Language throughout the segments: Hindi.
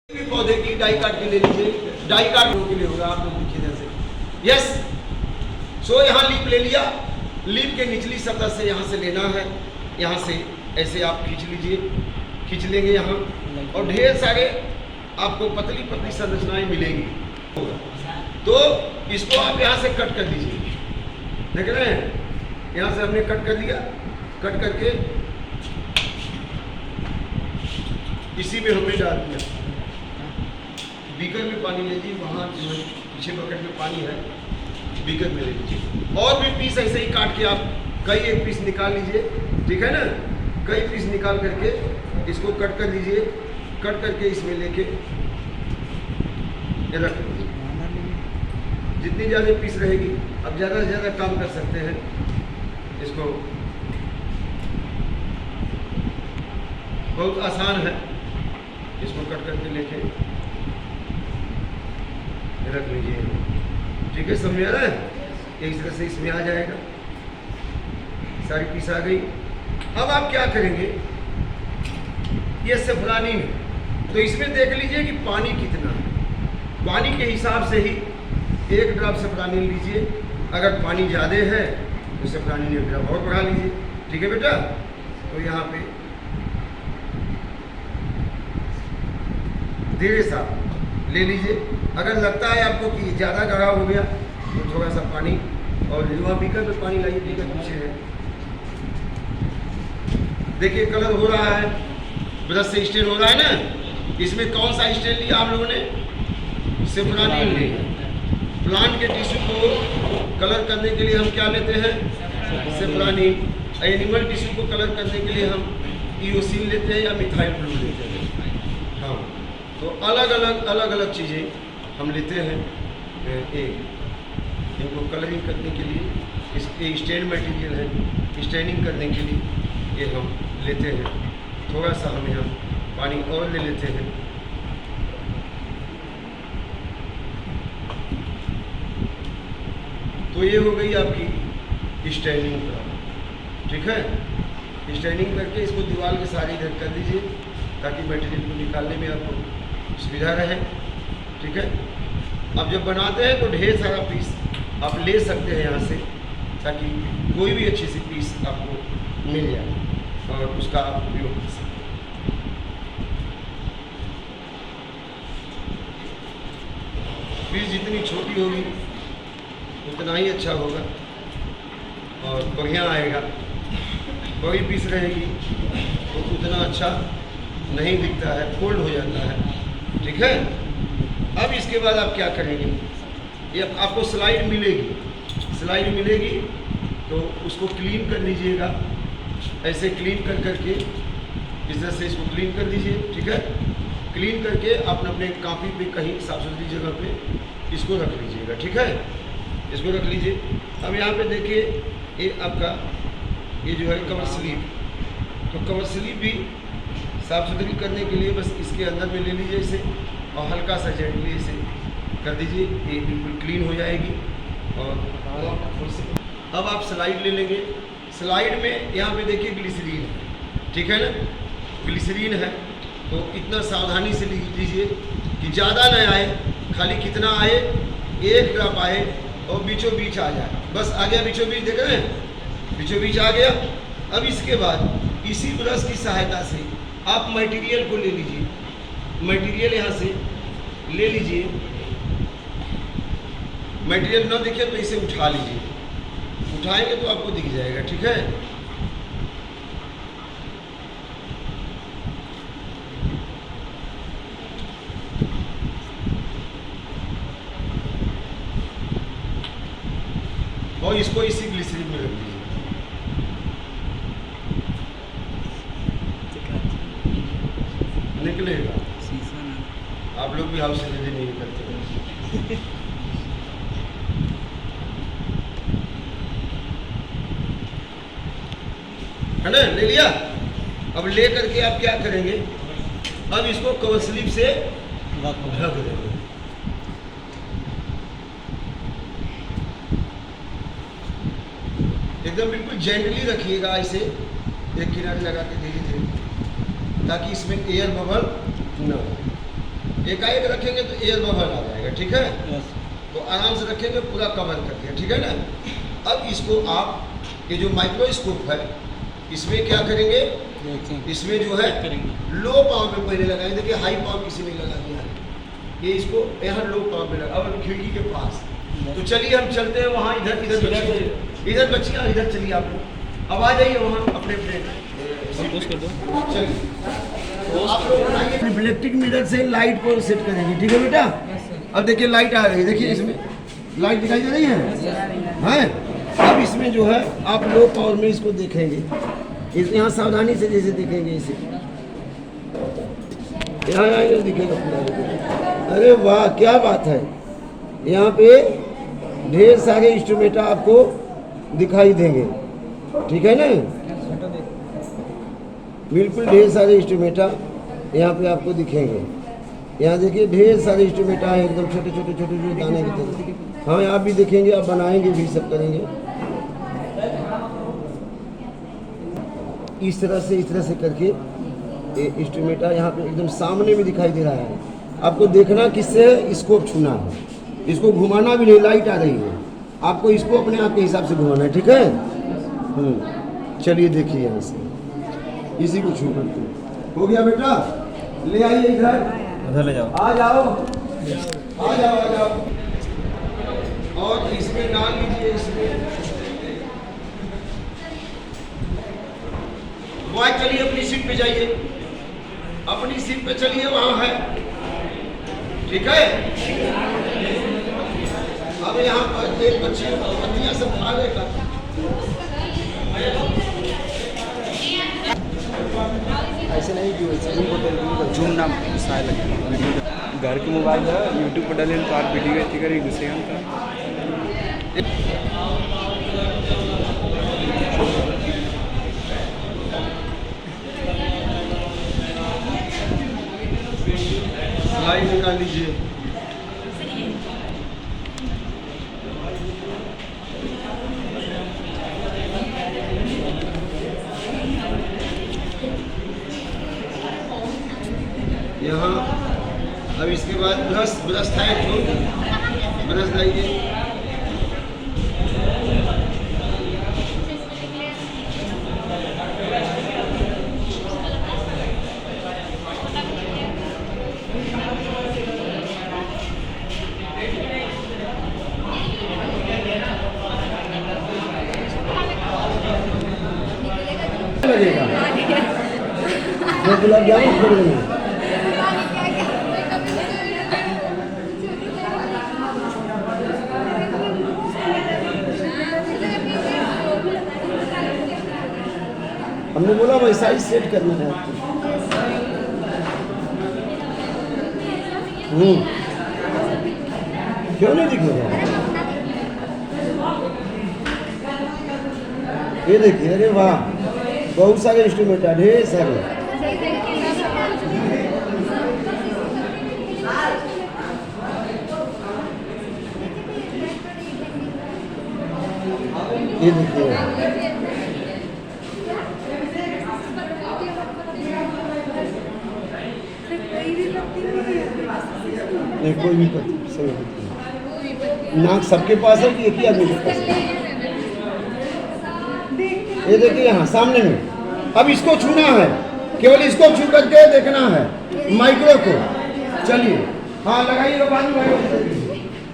भी पौधे की डाई काट के ले लीजिए, डाई काट के लिए होगा आप लोग देखिए जैसे। यस, सो यहाँ लीप ले लिया, लीप के निचली सतह से यहाँ से लेना है, यहाँ से ऐसे आप खींच लीजिए, खींच लेंगे यहाँ, और ढेर सारे आपको पतली पतली संरचनाएं मिलेंगी। तो इसको आप यहाँ से कट कर दीजिए, देख रहे हैं, यहाँ से हमने कट कर दिया, कट करके इसी में हमने डाल दिया। बीकर में पानी ले लीजिए, वहाँ जो है पीछे बकेट में पानी है, बीकर में ले लीजिए। और भी पीस ऐसे ही काट के आप कई एक पीस निकाल लीजिए, ठीक है ना, कई पीस निकाल करके इसको कट कर दीजिए, कट करके इसमें लेके रख लीजिए। जितनी ज़्यादा पीस रहेगी, अब ज़्यादा से ज़्यादा काम कर सकते हैं इसको, बहुत आसान है। इसको कट करके लेके रख लीजिए, ठीक है, समझ आ रहा है। इस तरह से इसमें आ जाएगा, सारी पीस आ गई। अब आप क्या करेंगे, ये सेफ्रानी है, तो इसमें देख लीजिए कि पानी कितना है, पानी के हिसाब से ही 1 ड्रॉप सेफ्रानी लीजिए। अगर पानी ज़्यादा है तो सेफ्रानी 1 ड्रॉप और बढ़ा लीजिए, ठीक है बेटा। तो यहाँ पे धीरे सा ले लीजिए। अगर लगता है आपको कि ज़्यादा गाढ़ा हो गया तो थोड़ा सा पानी और वहाँ बीकर में पानी लाइए, बीकर पीछे है, देखिए कलर हो रहा है, ब्रश से स्टेन हो रहा है ना। इसमें कौन सा स्टेन लिया आप लोगों ने, सेफ्रानी लिया। प्लांट के टिश्यू को कलर करने के लिए हम क्या लेते हैं, सेफ्रानी। एनिमल टिश्यू को कलर करने के लिए हम ईओसिन लेते हैं या मिथाइल ब्लू लेते हैं। हाँ, तो अलग अलग चीज़ें हम लेते हैं। इनको कलरिंग करने के लिए इसके स्टेन मटेरियल है, स्टेनिंग करने के लिए ये हम लेते हैं। थोड़ा सा हम यहाँ पानी और ले लेते हैं। तो ये हो गई आपकी स्टेनिंग का, ठीक है। स्टेनिंग करके इसको दीवार के सारे इधर कर दीजिए ताकि मटेरियल को निकालने में आपको सुविधा रहे, ठीक है। अब जब बनाते हैं तो ढेर सारा पीस आप ले सकते हैं यहाँ से, ताकि कोई भी अच्छी सी पीस आपको मिल जाए और उसका आप उपयोग कर सकते हैं। पीस जितनी छोटी होगी उतना ही अच्छा होगा और बढ़िया आएगा। बड़ी पीस रहेगी तो उतना अच्छा नहीं दिखता है, फोल्ड हो जाता है, ठीक है। अब इसके बाद आप क्या करेंगे, ये आपको स्लाइड मिलेगी तो उसको क्लीन कर लीजिएगा। ऐसे क्लीन कर करके इस तरह से इसको क्लीन कर दीजिए, ठीक है। क्लीन करके अपने अपने कापी पे कहीं साफ सुथरी जगह पे इसको रख लीजिएगा, ठीक है। इसको रख लीजिए। अब यहाँ पे देखिए ये आपका ये जो है कवर स्लीव, तो कवर स्लीव भी साफ सुथरी करने के लिए बस इसके अंदर में ले लीजिए इसे और हल्का सा जेंटली इसे कर दीजिए, ये बिल्कुल क्लीन हो जाएगी। और अब आप स्लाइड ले लेंगे। स्लाइड में यहाँ पे देखिए ग्लिसरीन है, ठीक है ना, ग्लिसरीन है। तो इतना सावधानी से लीजिए कि ज़्यादा न आए, खाली कितना आए, 1 ड्रॉप आए और बीचों बीच आ जाए, बस आ गया बीचों बीच, देख रहे हैं, बीचों बीच आ गया। अब इसके बाद इसी ब्रश की सहायता से आप मटेरियल को ले लीजिए, मटेरियल यहाँ से ले लीजिए। मटेरियल ना दिखे तो इसे उठा लीजिए, उठाएंगे तो आपको दिख जाएगा, ठीक है। और इसको इसी ग्लिसरीन में रख दीजिए। निकलेगा, आप लोग भी हाउस सर्जरी नहीं करते हैं। है ना, ले लिया। अब ले करके आप क्या करेंगे, अब इसको कवर स्लीव से ढक देंगे। एकदम बिल्कुल जेंटली रखिएगा, इसे एक किनारे लगा के धीरे धीरे, ताकि इसमें एयर बबल न हो। एकाएक रखेंगे तो एयर बबल आ जाएगा, ठीक है। तो आराम से रखेंगे, पूरा कवर करके, ठीक है ना। अब इसको आप ये जो माइक्रोस्कोप है इसमें क्या करेंगे, इसमें जो है लो पावर में पहले लगाएंगे। देखिए हाई पावर किसी ने लगा दिया है, ये इसको यहाँ लो पावर में लगा, अब खिड़की के पास। तो चलिए हम चलते हैं वहाँ, इधर बच्चियाँ इधर चलिए आप लोग, अब आ जाइए वहाँ अपने चलिए। आप लोग रिफ्लेक्टिंग मिरर से लाइट को सेट करेंगे, ठीक है बेटा। अब देखिए लाइट आ रही है, देखिए इसमें लाइट दिखाई दे रही है। अब इसमें जो है आप लो पावर में इसको देखेंगे, यहाँ सावधानी से जैसे देखेंगे इसे, यहाँ आएंगे दिखेगा पूरा। अरे वाह क्या बात है, यहाँ पे ढेर सारे इंस्ट्रूमेंट आपको दिखाई देंगे, ठीक है ना। बिल्कुल ढेर सारे इंस्ट्रूमेंट यहाँ पे आपको दिखेंगे। यहाँ देखिए ढेर सारे इंस्ट्रूमेंट हैं, एकदम छोटे छोटे छोटे छोटे दाने की तरह। हाँ आप भी देखेंगे, आप बनाएंगे भी, सब करेंगे इस तरह से करके इंस्ट्रूमेंट यहाँ पे एकदम सामने में दिखाई दे रहा है। आपको देखना किससे स्कोप छूना है, इसको घुमाना भी नहीं, लाइट आ रही है, आपको इसको अपने आप के हिसाब से घुमाना है, ठीक है। चलिए देखिए यहाँ से इसी को छू करके हो गया बेटा। ले आइए इधर ले जाओ, आ जाओ आ जाओ आ जाओ, और इसमें डाल लीजिए। इसमें बॉय चलिए अपनी सीट पे जाइए, अपनी सीट पे चलिए, वहां है, ठीक है। अब यहाँ पर एक बच्चियां सब खा लेगा। ऐसे नहीं जूम नाम घर के मोबाइल है, यूट्यूब पर डाले तो आप वीडियो अच्छी करें घुसेगा तो लाइट निकाल लीजिए। यहाँ अब इसके बाद ब्रश था, ब्रश लाइए। लगेगा गुलाब जामुन छोड़ देंगे। हमने बोला वैसा ही सेट करना है आपको। क्यों नहीं दिखेगा? ये देखिए, अरे वाह बहुत सारे इंस्ट्रूमेंट है, ढेर सारे। ये देखिए नहीं, कोई भी पत्ती सही नाक सबके पास है कि एक ही आदमी के पास है? ये देखिए यहाँ सामने में। अब इसको छूना है, केवल इसको छू करके देखना है माइक्रो को। चलिए हाँ लगाइए,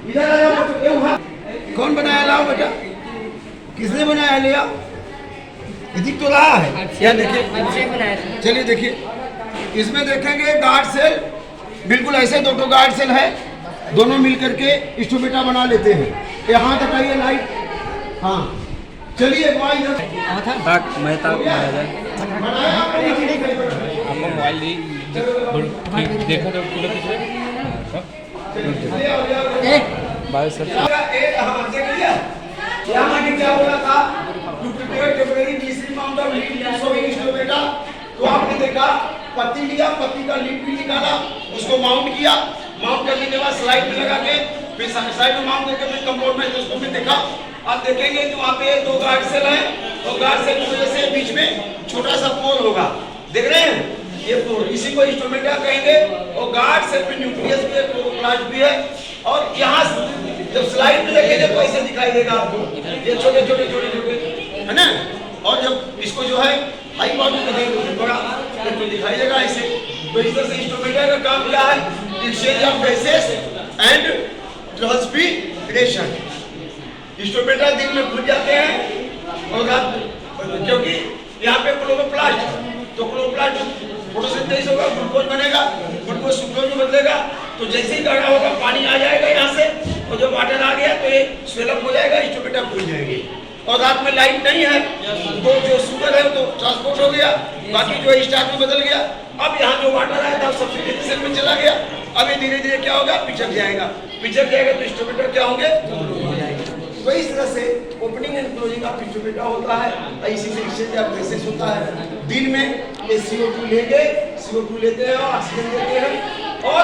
इधर आ जाओ। कौन बनाया? लाओ बेटा, किसने बनाया? ले आओ, दिख तो रहा है। यहाँ देखिए, चलिए देखिए, इसमें देखेंगे गार्ड सेल, बिल्कुल ऐसे दो गार्ड सेल है, दोनों मिलकर के इंस्ट्रूमेंटा बना लेते हैं। ये हाथ हटाइए लाइट। हाँ चलिए मोबाइल देखा तो क्या बोला था? तो आपने देखा पत्ती लिया, पत्ती का लीड भी निकाला, उसको माउंट किया, माउंट करने के बाद स्लाइड में लगा के फिर साइड में माउंट करके फिर कंपाउंड उसको भी देखा। अब देखेंगे कि वहाँ पे दो गार्ड सेल है और गार्ड सेल की वजह से बीच में छोटा सा पोल होगा, देख रहे हैं? ये इसी को इंस्ट्रूमेंटा कहेंगे। और गार्ड सेल में न्यूक्लियस भी है, क्लोरोप्लास्ट भी है। और यहाँ जब स्लाइड में देखेंगे तो ऐसे दिखाई देगा आपको, ये छोटे छोटे छोटे छोटे है ना। और जब इसको जो है हाई पावर में देखेंगे तो बड़ा तो दिखाई देगा ऐसे। तो इस तरह से इंस्ट्रूमेंटा का काम क्या है, exchange of gases and transpiration. इंस्ट्रूमेंटा दिन में भूल जाते हैं और रात में, क्योंकि यहाँ पे क्लोरोप्लास्ट, तो क्लोरोप्लास्ट फोटोसिंथेसिस होगा, ग्लूकोज बनेगा, ग्लूकोज सुक्रोज में बदलेगा। तो जैसे ही गाढ़ा होगा पानी आ जाएगा यहाँ से, और जब वाटर आ गया तो ये स्वेलअप हो जाएगा, इंस्ट्रूमेंटा भूल जाएंगे। और रात में लाइट नहीं है तो जो शुगर है तो ट्रांसपोर्ट हो गया, बाकी जो स्टार्च में बदल गया। अब यहाँ जो वाटर आया था सब्सिडेंट सेल में चला गया, अब ये धीरे धीरे क्या होगा, पिछड़ जाएगा। पिछड़ जाएगा तो इंस्ट्रूमेंटा क्या होंगे, तो इस तरह से ओपनिंग एंड क्लोजिंग ऑफ इंस्ट्रूमेंटा होता है। इसी से एक्सचेंज ऑफ गैसेस होता है। दिन में ये CO2 लेंगे, CO2 लेते हैं और ऑक्सीजन लेते हैं। और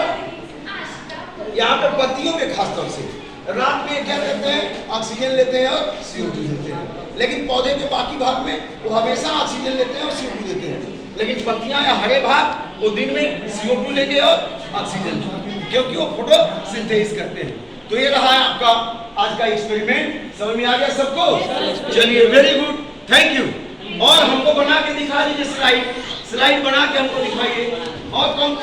यहाँ पे पत्तियों में खासतौर से रात में क्या करते हैं, ऑक्सीजन लेते हैं और CO2 लेते हैं। लेकिन पौधे के बाकी भाग में वो हमेशा ऑक्सीजन लेते हैं और CO2 लेते हैं। लेकिन पत्तियां या हरे भाग वो दिन में CO2 लेंगे और ऑक्सीजन, क्योंकि वो फोटोसिंथेसिस करते हैं। तो ये रहा है आपका आज का एक्सपेरिमेंट। समझ में आ गया सबको? चलिए, वेरी गुड, थैंक यू। और हमको बना के दिखा दीजिए स्लाइड बना के हमको दिखाइए। और कौन